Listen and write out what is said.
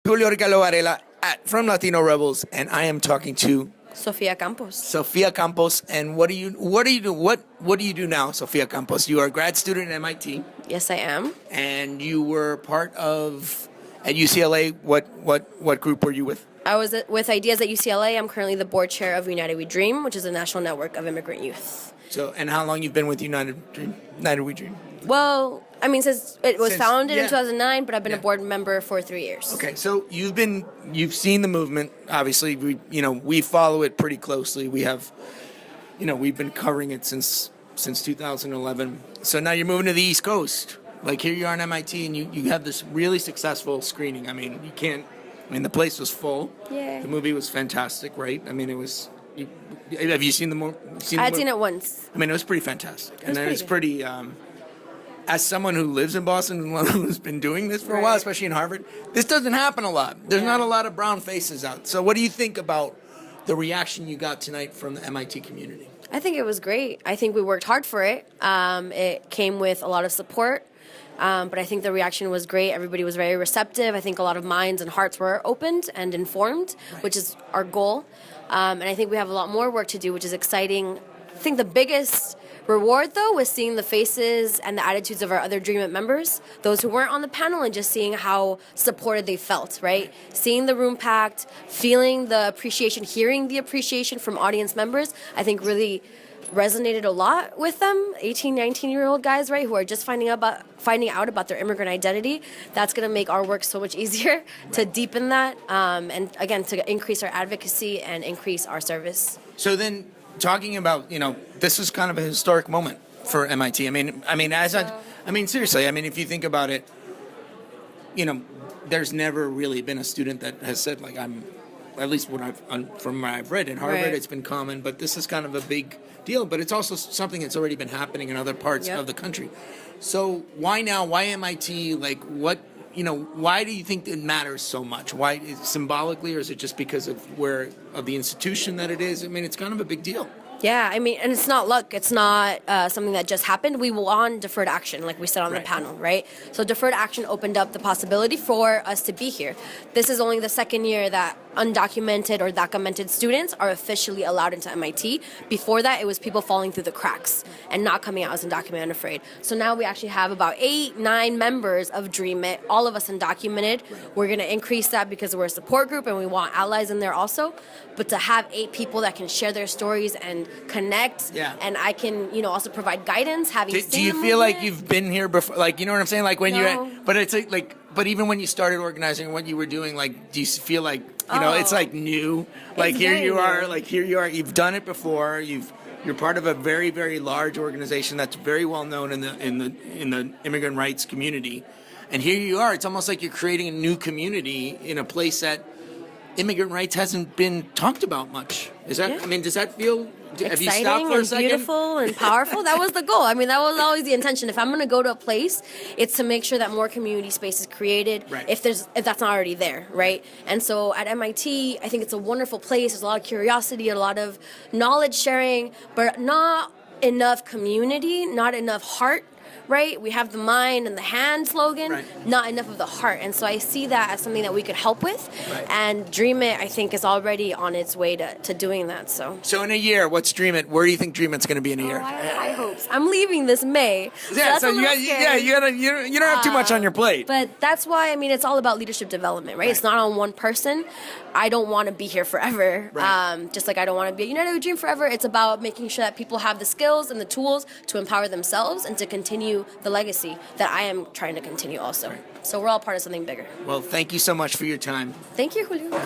Julio Ricardo Varela from Latino Rebels, and I am talking to Sofía Campos. Sofía Campos. And what do you do now, Sofía Campos? You are a grad student at MIT, Yes, I am. and you were part of at UCLA. What group were you with? I was with Ideas at UCLA. I'm currently the board chair of United We Dream, which is a national network of immigrant youth. So, and how long you've been with United We Dream? Well, I mean, since it was founded yeah. in 2009, but I've been Yeah. a board member for 3 years. Okay, so you've seen the movement. Obviously, we follow it pretty closely. We've been covering it since 2011. So now you're moving to the East Coast. Like here you are in MIT, and you have this really successful screening. I mean, the place was full. Yeah. The movie was fantastic, right? I mean, it was. Have you seen the movie? I'd seen it once. I mean, it was pretty fantastic, and pretty it's good. pretty. As someone who lives in Boston and who's been doing this for a while, especially in Harvard, this doesn't happen a lot. There's not a lot of brown faces out. So what do you think about the reaction you got tonight from the MIT community? I think it was great. I think we worked hard for it. It came with a lot of support. But I think the reaction was great. Everybody was very receptive. I think a lot of minds and hearts were opened and informed, which is our goal. And I think we have a lot more work to do, which is exciting. I think the biggest reward, though, was seeing the faces and the attitudes of our other Dream It members, those who weren't on the panel, and just seeing how supported they felt, right? Seeing the room packed, feeling the appreciation, hearing the appreciation from audience members, I think really resonated a lot with them. 18, 19-year-old guys, right, who are just finding out about their immigrant identity. That's going to make our work so much easier to deepen that, and again, to increase our advocacy and increase our service. So then, talking about, this is kind of a historic moment for MIT. Seriously. I mean, if you think about it, there's never really been a student that has said, like, at least from what I've read in Harvard, Right. It's been common, but this is kind of a big deal. But it's also something that's already been happening in other parts of the country. So why now? Why MIT? Like, what? Why do you think it matters so much? Why, symbolically, or is it just because of the institution that it is? I mean, it's kind of a big deal. Yeah, I mean, and it's not luck. It's not something that just happened. We were on deferred action, like we said on the panel, right? So deferred action opened up the possibility for us to be here. This is only the second year that undocumented or documented students are officially allowed into MIT. Before that, it was people falling through the cracks and not coming out as undocumented and afraid. So now we actually have about 8, 9 members of Dream It, all of us undocumented. We're going to increase that because we're a support group and we want allies in there also. But to have 8 people that can share their stories and connect, and I can, also provide guidance. Do you feel like you've been here before? Like, you know what I'm saying? Like when but it's like, but even when you started organizing what you were doing, like, do you feel like, it's like new? Like here you are, you've done it before. You're part of a very, very large organization that's very well known in the immigrant rights community, and here you are. It's almost like you're creating a new community in a place that immigrant rights hasn't been talked about much. Is that? I mean, does that feel? Have you stopped for a second? Beautiful and powerful. That was the goal. I mean, that was always the intention. If I'm going to go to a place, it's to make sure that more community space is created. Right. If that's not already there, right? And so at MIT, I think it's a wonderful place. There's a lot of curiosity, a lot of knowledge sharing, but not enough community, not enough heart. Right? We have the mind and the hand slogan, not enough of the heart. And so I see that as something that we could help with. Right. And Dream It, I think, is already on its way to doing that. So in a year, what's Dream It? Where do you think Dream It's going to be in a year? I hope so. I'm leaving this May. So you don't have too much on your plate. But that's why, it's all about leadership development, right? It's not on one person. I don't want to be here forever. Right. Just like I don't want to be at United We Dream forever. It's about making sure that people have the skills and the tools to empower themselves and to continue the legacy that I am trying to continue also. Right. So we're all part of something bigger. Well, thank you so much for your time. Thank you, Julio.